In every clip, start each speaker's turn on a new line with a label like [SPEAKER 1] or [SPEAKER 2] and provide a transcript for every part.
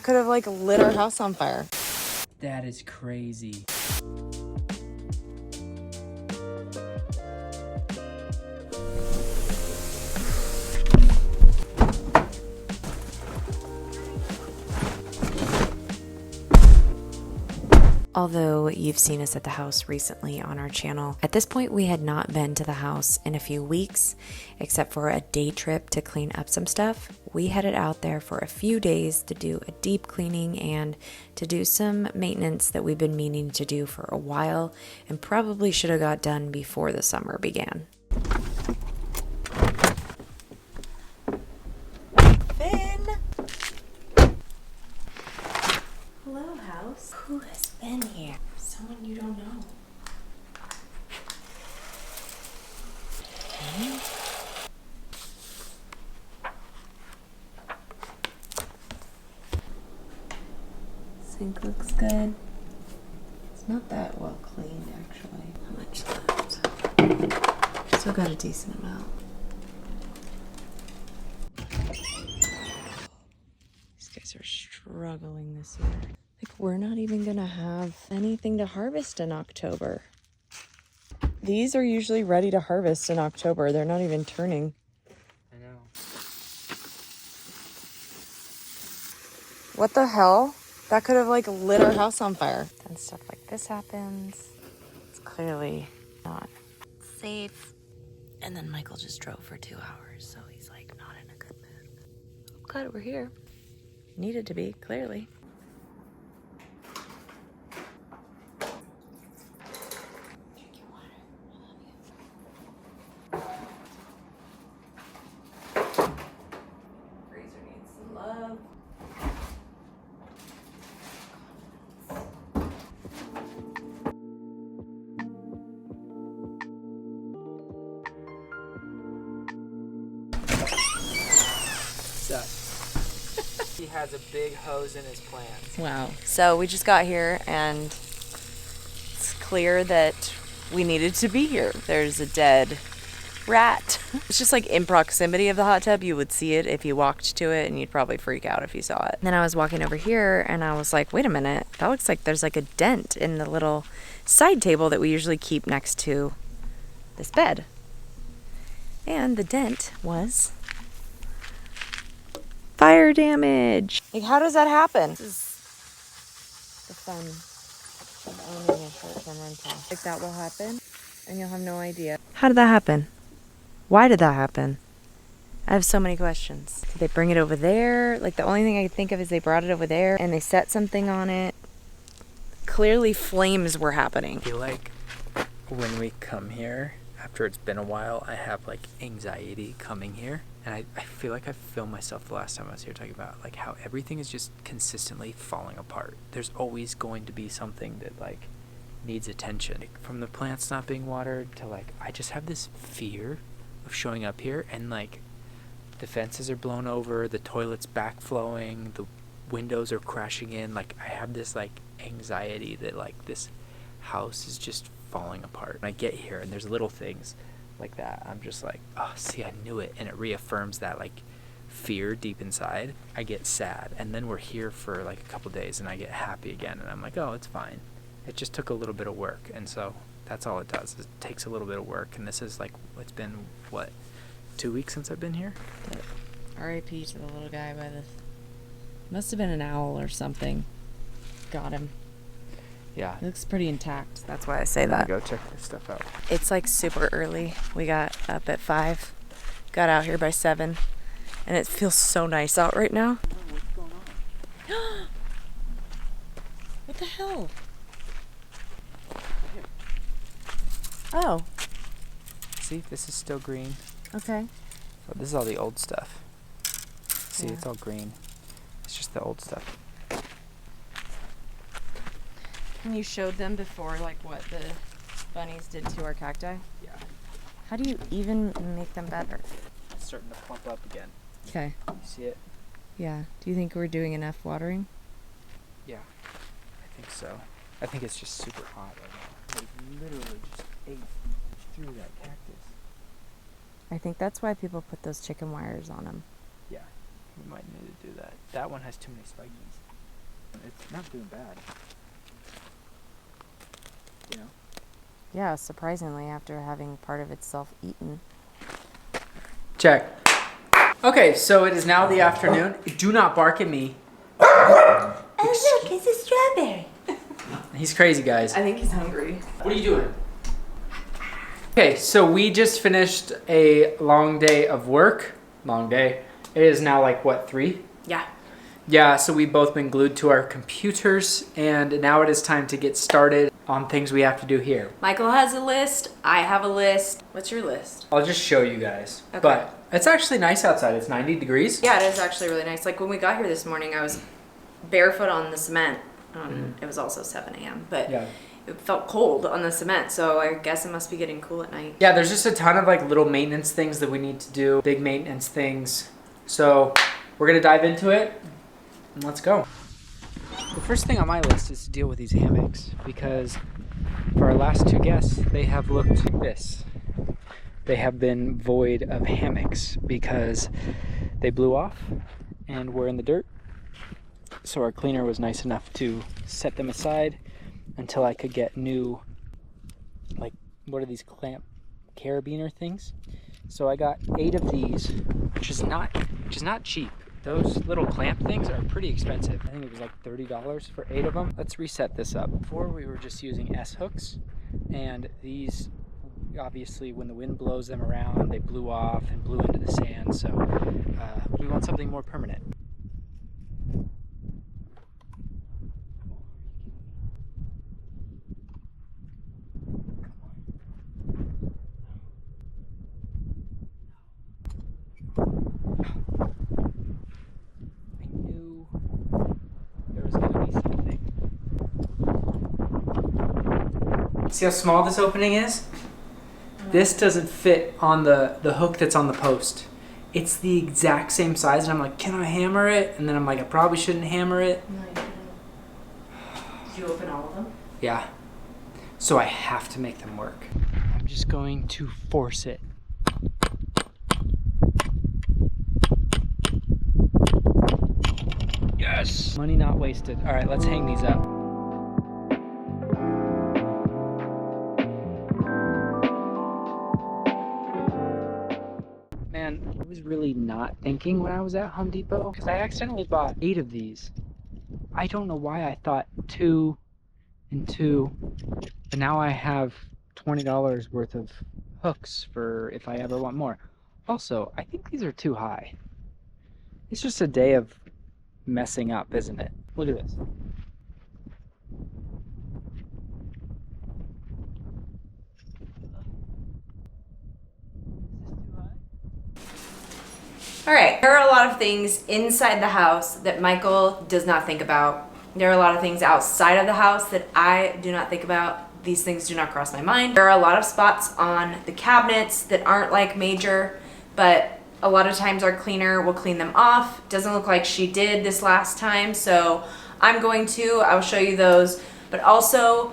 [SPEAKER 1] Could have like lit our house on fire.
[SPEAKER 2] That is crazy.
[SPEAKER 1] Although you've seen us at the house recently on our channel, at this point we had not been to the house in a few weeks, except for a day trip to clean up some stuff. We headed out there for a few days to do a deep cleaning and to do some maintenance that we've been meaning to do for a while and probably should have got done before the summer began. Finn! Hello, house. Who has been here? Someone you don't know. Okay. Sink looks good. It's not that well cleaned, actually. How much left? Still got a decent amount. These guys are struggling this year. Like, we're not even gonna have anything to harvest in October. These are usually ready to harvest in October. They're not even turning.
[SPEAKER 2] I know.
[SPEAKER 1] What the hell? That could have like lit our house on fire. And stuff like this happens. It's clearly not safe. And then Michael just drove for 2 hours, so he's like not in a good mood. I'm glad we're here. Needed to be, clearly. Drink your water. I love you. Razor needs some love.
[SPEAKER 2] He has a big hose in his plants.
[SPEAKER 1] Wow. So we just got here and it's clear that we needed to be here. There's a dead rat. It's just like in proximity of the hot tub. You would see it if you walked to it and you'd probably freak out if you saw it. Then I was walking over here and I was like, wait a minute. That looks like there's like a dent in the little side table that we usually keep next to this bed. And the dent was fire damage. Like, how does that happen? This is the fun of owning a short-term rental. Like, that will happen, and you'll have no idea. How did that happen? Why did that happen? I have so many questions. Did they bring it over there? Like, the only thing I can think of is they brought it over there, and they set something on it. Clearly, flames were happening.
[SPEAKER 2] I feel like when we come here, after it's been a while, I have like anxiety coming here. And I feel like I filmed myself the last time I was here talking about like how everything is just consistently falling apart. There's always going to be something that like needs attention. Like, from the plants not being watered to like, I just have this fear of showing up here and like the fences are blown over, the toilet's backflowing, the windows are crashing in. Like, I have this like anxiety that like this house is just falling apart. When I get here and there's little things like that, I'm just like, oh, see, I knew it. And it reaffirms that like fear deep inside. I get sad, and then we're here for like a couple days and I get happy again, and I'm like, oh, it's fine. It just took a little bit of work. And so that's all it does. It takes a little bit of work. And this is like, it's been what, 2 weeks since I've been here.
[SPEAKER 1] R.I.P. to the little guy by the... Must have been an owl or something. Got him.
[SPEAKER 2] Yeah.
[SPEAKER 1] It looks pretty intact. That's why I say that.
[SPEAKER 2] Go check this stuff out.
[SPEAKER 1] It's like super early. We got up at 5. Got out here by 7. And it feels so nice out right now.
[SPEAKER 2] What's going on?
[SPEAKER 1] What the hell? Oh.
[SPEAKER 2] See, this is still green.
[SPEAKER 1] Okay.
[SPEAKER 2] So this is all the old stuff. See,
[SPEAKER 1] Yeah.
[SPEAKER 2] it's all green. It's just the old stuff.
[SPEAKER 1] And you showed them before, like, what the bunnies did to our cacti?
[SPEAKER 2] Yeah.
[SPEAKER 1] How do you even make them better?
[SPEAKER 2] It's starting to plump up again.
[SPEAKER 1] Okay.
[SPEAKER 2] You see it?
[SPEAKER 1] Yeah. Do you think we're doing enough watering?
[SPEAKER 2] Yeah. I think so. I think it's just super hot right now. They literally just ate through that cactus.
[SPEAKER 1] I think that's why people put those chicken wires on them.
[SPEAKER 2] Yeah. We might need to do that. That one has too many spikies. It's not doing bad. You know?
[SPEAKER 1] Yeah, surprisingly, after having part of itself eaten.
[SPEAKER 2] Check. Okay, so it is now the afternoon. Do not bark at me.
[SPEAKER 1] Oh, look, it's a strawberry.
[SPEAKER 2] He's crazy, guys.
[SPEAKER 1] I think he's hungry.
[SPEAKER 2] What are you doing? Okay, so we just finished a long day of work. Long day. It is now like, what, 3?
[SPEAKER 1] Yeah.
[SPEAKER 2] Yeah, so we've both been glued to our computers, and now it is time to get started on things we have to do here.
[SPEAKER 1] Michael has a list. I have a list. What's your list?
[SPEAKER 2] I'll just show you guys.
[SPEAKER 1] Okay.
[SPEAKER 2] But it's actually nice outside. It's 90 degrees.
[SPEAKER 1] Yeah, it is actually really nice. Like when we got here this morning, I was barefoot on the cement. It was also 7 a.m., but
[SPEAKER 2] Yeah.
[SPEAKER 1] it felt cold on the cement, so I guess it must be getting cool at night.
[SPEAKER 2] Yeah, there's just a ton of like little maintenance things that we need to do, big maintenance things. So we're gonna dive into it and let's go. The first thing on my list is to deal with these hammocks because for our last 2 guests, they have looked like this. They have been void of hammocks because they blew off and were in the dirt. So our cleaner was nice enough to set them aside until I could get new, like, what are these clamp carabiner things? So I got 8 of these, which is not cheap. Those little clamp things are pretty expensive. I think it was like $30 for 8 of them. Let's reset this up. Before we were just using S hooks, and these, obviously when the wind blows them around, they blew off and blew into the sand. So we want something more permanent. See how small this opening is? This doesn't fit on the hook that's on the post. It's the exact same size, and I'm like, can I hammer it? And then I'm like, I probably shouldn't hammer it.
[SPEAKER 1] No, you shouldn't. Did you open all of them?
[SPEAKER 2] Yeah. So I have to make them work. I'm just going to force it. Yes! Money not wasted. All right, let's hang these up. Man, I was really not thinking when I was at Home Depot because I accidentally bought 8 of these. I don't know why I thought 2 and 2, but now I have $20 worth of hooks for if I ever want more. Also, I think these are too high. It's just a day of messing up, isn't it? Look at this.
[SPEAKER 1] All right, there are a lot of things inside the house that Michael does not think about. There are a lot of things outside of the house that I do not think about. These things do not cross my mind. There are a lot of spots on the cabinets that aren't like major, but a lot of times our cleaner will clean them off. Doesn't look like she did this last time, so I'm going to. I'll show you those. But also,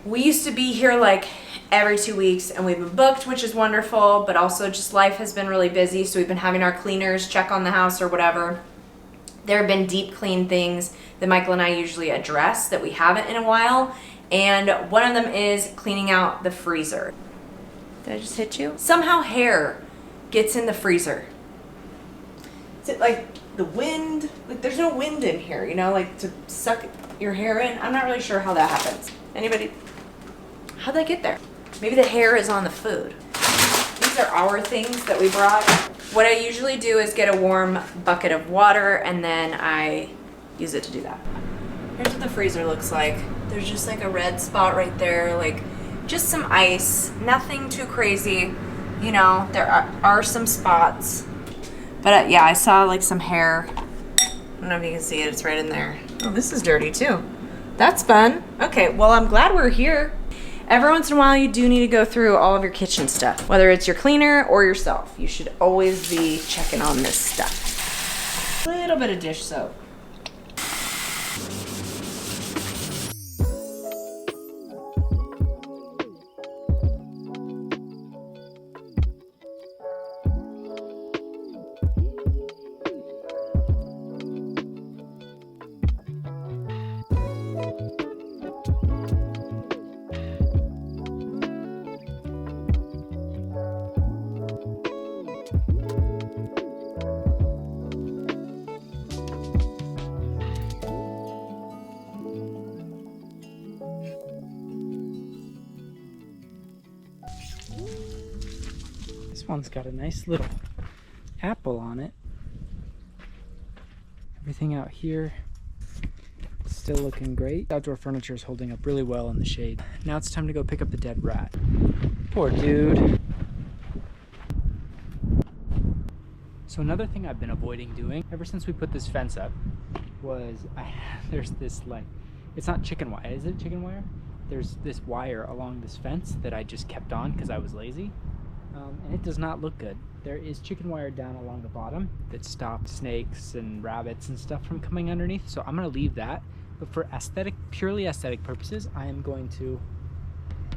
[SPEAKER 1] we used to be here like every 2 weeks, and we've been booked, which is wonderful, but also just life has been really busy, so we've been having our cleaners check on the house or whatever. There have been deep clean things that Michael and I usually address that we haven't in a while, and one of them is cleaning out the freezer. Did I just hit you? Somehow hair gets in the freezer. Is it like the wind? Like there's no wind in here, you know, like to suck your hair in? I'm not really sure how that happens. Anybody? How'd that get there? Maybe the hair is on the food. These are our things that we brought. What I usually do is get a warm bucket of water and then I use it to do that. Here's what the freezer looks like. There's just like a red spot right there, like just some ice, nothing too crazy. You know, there are some spots. But yeah, I saw like some hair. I don't know if you can see it, it's right in there. Oh, this is dirty too. That's fun. Okay, well, I'm glad we're here. Every once in a while, you do need to go through all of your kitchen stuff, whether it's your cleaner or yourself. You should always be checking on this stuff. A little bit of dish soap.
[SPEAKER 2] one's got a nice little apple on it. Everything out here still looking great. Outdoor furniture is holding up really well in the shade. Now it's time to go pick up the dead rat. Poor dude. So another thing I've been avoiding doing ever since we put this fence up was there's this, like, it's not chicken wire. Is it chicken wire? There's this wire along this fence that I just kept on because I was lazy. And it does not look good. There is chicken wire down along the bottom that stops snakes and rabbits and stuff from coming underneath. So I'm going to leave that. But for purely aesthetic purposes, I am going to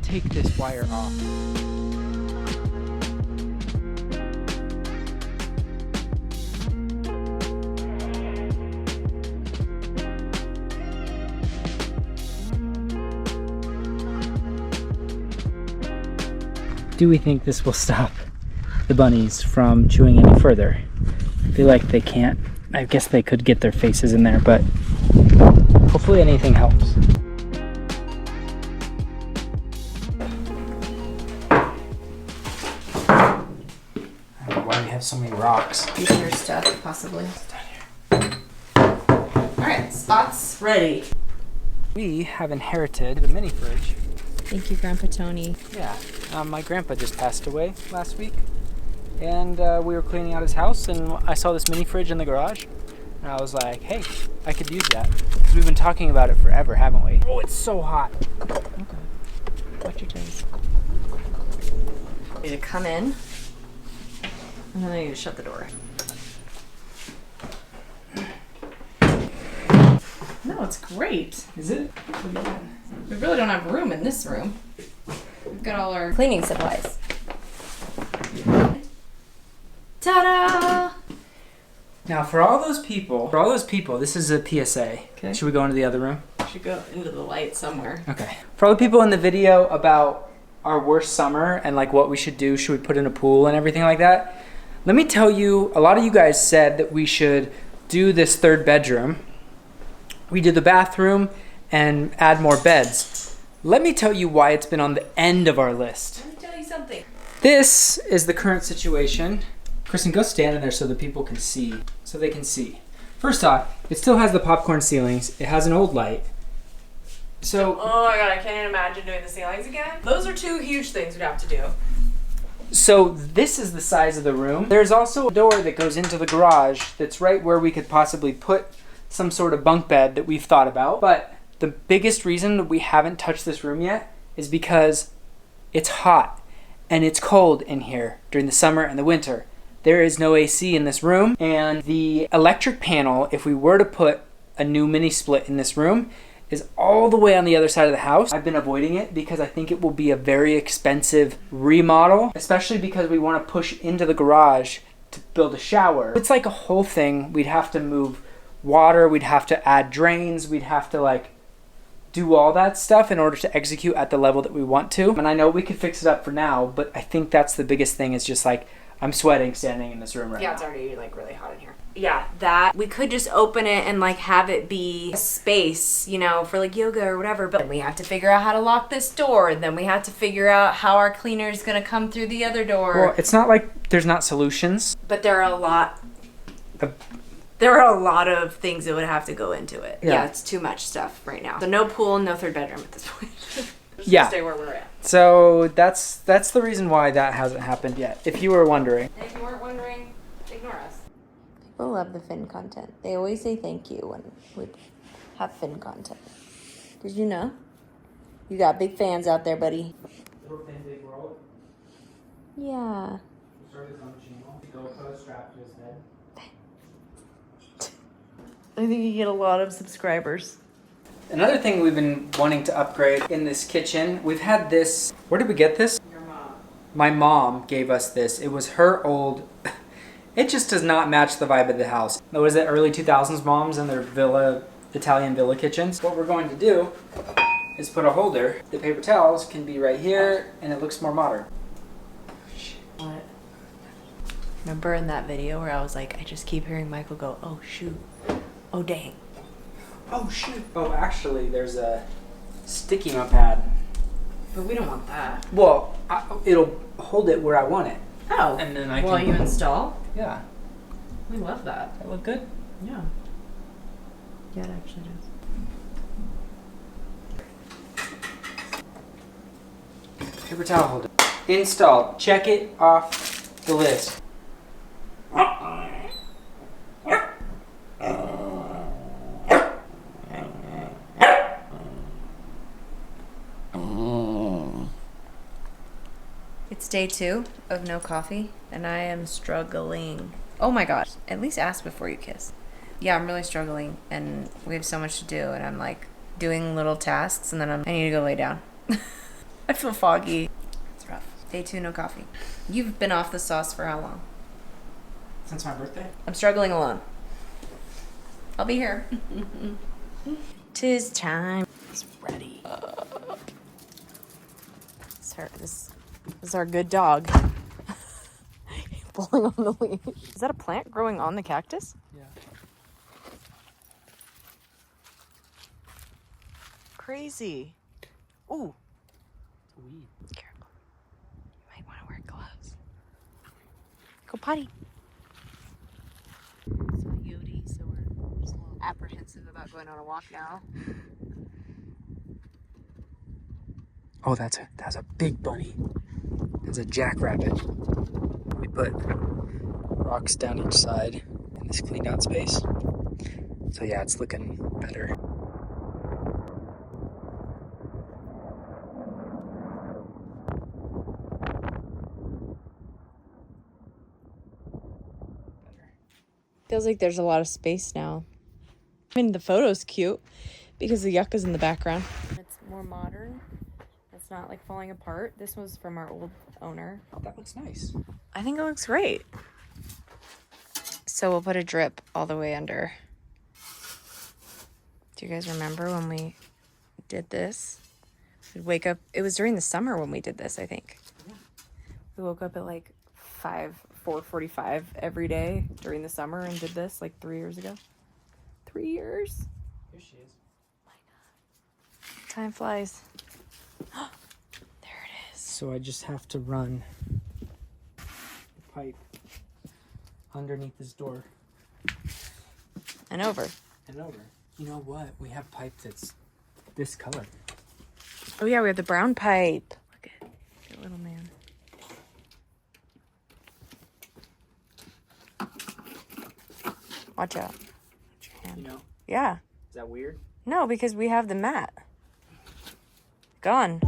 [SPEAKER 2] take this wire off. Do we think this will stop the bunnies from chewing any further? I feel like they can't. I guess they could get their faces in there, but hopefully anything helps. I don't know why we have so many rocks.
[SPEAKER 1] Future stuff, possibly. Alright, spots ready.
[SPEAKER 2] We have inherited the mini fridge.
[SPEAKER 1] Thank you, Grandpa Tony.
[SPEAKER 2] Yeah, my grandpa just passed away last week, and we were cleaning out his house, and I saw this mini fridge in the garage, and I was like, hey, I could use that, because we've been talking about it forever, haven't we? Oh, it's so hot.
[SPEAKER 1] Okay. Watch your toes. You need to come in, and then you need to shut the door. No, it's great.
[SPEAKER 2] Is it?
[SPEAKER 1] We really don't have room in this room. We've got all our cleaning supplies. Ta-da!
[SPEAKER 2] Now, for all those people, this is a PSA.
[SPEAKER 1] Okay.
[SPEAKER 2] Should we go into the other room?
[SPEAKER 1] We should go into the light somewhere.
[SPEAKER 2] Okay. For all the people in the video about our worst summer and like what we should do, should we put in a pool and everything like that? Let me tell you, a lot of you guys said that we should do this third bedroom. We did the bathroom and add more beds. Let me tell you why it's been on the end of our list.
[SPEAKER 1] Let me tell you something.
[SPEAKER 2] This is the current situation. Kristen, go stand in there so the people can see. So they can see. First off, it still has the popcorn ceilings. It has an old light. So.
[SPEAKER 1] Oh my god, I can't even imagine doing the ceilings again. Those are two huge things we'd have to do.
[SPEAKER 2] So this is the size of the room. There's also a door that goes into the garage that's right where we could possibly put some sort of bunk bed that we've thought about. But the biggest reason that we haven't touched this room yet is because it's hot and it's cold in here during the summer and the winter. There is no AC in this room, and the electric panel, if we were to put a new mini split in this room, is all the way on the other side of the house. I've been avoiding it because I think it will be a very expensive remodel, especially because we want to push into the garage to build a shower. It's like a whole thing. We'd have to move water, we'd have to add drains, we'd have to like do all that stuff in order to execute at the level that we want to. And I know we could fix it up for now, but I think that's the biggest thing, is just like, I'm sweating standing in this room right now.
[SPEAKER 1] Yeah, it's already like really hot in here. Yeah, that we could just open it and like have it be a space, you know, for like yoga or whatever, but then we have to figure out how to lock this door, and then we have to figure out how our cleaner is going to come through the other door.
[SPEAKER 2] Well, it's not like there's not solutions.
[SPEAKER 1] But there are a lot of things that would have to go into it. Yeah, it's too much stuff right now. So no pool, no third bedroom at this point.
[SPEAKER 2] Yeah.
[SPEAKER 1] Stay where we're at.
[SPEAKER 2] So that's the reason why that hasn't happened yet, if you were wondering.
[SPEAKER 1] If you weren't wondering, ignore us. People love the Finn content. They always say thank you when we have Finn content. Did you know? You got big fans out there, buddy.
[SPEAKER 2] Little Finn Big World.
[SPEAKER 1] Yeah.
[SPEAKER 2] Started his own channel. GoPro strapped to his head.
[SPEAKER 1] I think you get a lot of subscribers.
[SPEAKER 2] Another thing we've been wanting to upgrade in this kitchen, we've had this. Where did we get this?
[SPEAKER 1] Your mom.
[SPEAKER 2] My mom gave us this. It was her old. It just does not match the vibe of the house. What was it, early 2000s moms and their Italian villa kitchens? What we're going to do is put a holder. The paper towels can be right here, and it looks more modern.
[SPEAKER 1] What? Remember in that video where I was like, I just keep hearing Michael go, oh shoot, oh dang.
[SPEAKER 2] Oh shoot. Oh, actually, there's a sticky note pad.
[SPEAKER 1] But we don't want that.
[SPEAKER 2] Well, it'll hold it where I want it.
[SPEAKER 1] Oh.
[SPEAKER 2] And then I
[SPEAKER 1] while
[SPEAKER 2] can...
[SPEAKER 1] you install?
[SPEAKER 2] Yeah.
[SPEAKER 1] We love that.
[SPEAKER 2] That look good?
[SPEAKER 1] Yeah. Yeah, it actually does.
[SPEAKER 2] Paper towel holder. Installed. Check it off the list.
[SPEAKER 1] It's day 2 of no coffee, and I am struggling. Oh my gosh. At least ask before you kiss. Yeah, I'm really struggling, and we have so much to do, and I'm like doing little tasks, and then I need to go lay down. I feel foggy. It's rough. Day 2, no coffee. You've been off the sauce for how long?
[SPEAKER 2] Since my birthday?
[SPEAKER 1] I'm struggling alone. I'll be here. 'Tis time. It's ready. This is our good dog. Pulling on the leash. Is that a plant growing on the cactus?
[SPEAKER 2] Yeah.
[SPEAKER 1] Crazy. Ooh.
[SPEAKER 2] It's a weed.
[SPEAKER 1] Careful. You might want to wear gloves. Go potty. It's not Yodi, so we're just a little apprehensive about going on a walk now.
[SPEAKER 2] Oh, that's a big bunny. That's a jackrabbit. We put rocks down each side in this cleaned out space. So yeah, it's looking better.
[SPEAKER 1] Feels like there's a lot of space now. I mean, the photo's cute because the yucca's in the background. It's more modern. It's not like falling apart. This was from our old owner.
[SPEAKER 2] That looks nice.
[SPEAKER 1] I think it looks great. So we'll put a drip all the way under. Do you guys remember when we did this? We'd wake up. It was during the summer when we did this, I think.
[SPEAKER 2] Yeah.
[SPEAKER 1] We woke up at like 4:45 every day during the summer and did this like 3 years ago. 3 years?
[SPEAKER 2] Here she is.
[SPEAKER 1] My God. Time flies. There it is.
[SPEAKER 2] So I just have to run the pipe underneath this door
[SPEAKER 1] And over.
[SPEAKER 2] and over. You know what? We have pipe that's this color.
[SPEAKER 1] Oh yeah, we have the brown pipe. Look at your little man. Watch out. Watch your hand.
[SPEAKER 2] You know?
[SPEAKER 1] Yeah.
[SPEAKER 2] Is that weird?
[SPEAKER 1] No, because we have the mat. Gone.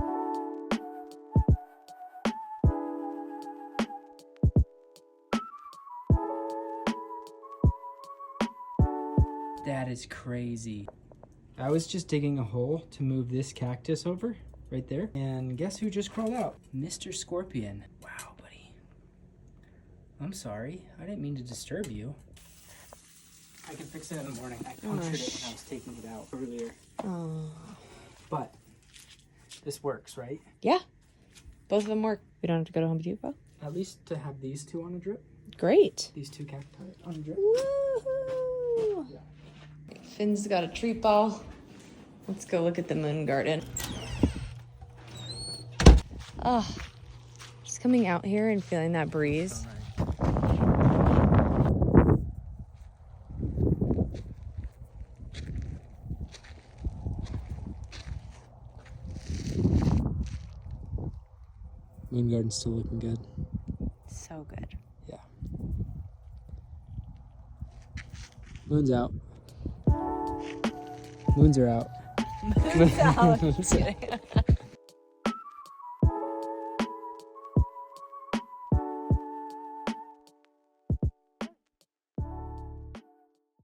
[SPEAKER 2] That is crazy. I was just digging a hole to move this cactus over right there. And guess who just crawled out? Mr. Scorpion. Wow, buddy. I'm sorry. I didn't mean to disturb you. I can fix it in the morning. I punctured it when I was taking it out earlier.
[SPEAKER 1] Oh.
[SPEAKER 2] But this works, right?
[SPEAKER 1] Yeah. Both of them work. We don't have to go to Home Depot.
[SPEAKER 2] At least to have these two on a drip.
[SPEAKER 1] Great.
[SPEAKER 2] These two cacti on a drip.
[SPEAKER 1] Woohoo!
[SPEAKER 2] Yeah.
[SPEAKER 1] Finn's got a treat ball. Let's go look at the moon garden. Oh, just coming out here and feeling that breeze.
[SPEAKER 2] So nice. Moon garden's still looking good.
[SPEAKER 1] So good.
[SPEAKER 2] Yeah. Moon's out. Moons are out.
[SPEAKER 1] Moon's out. Just kidding.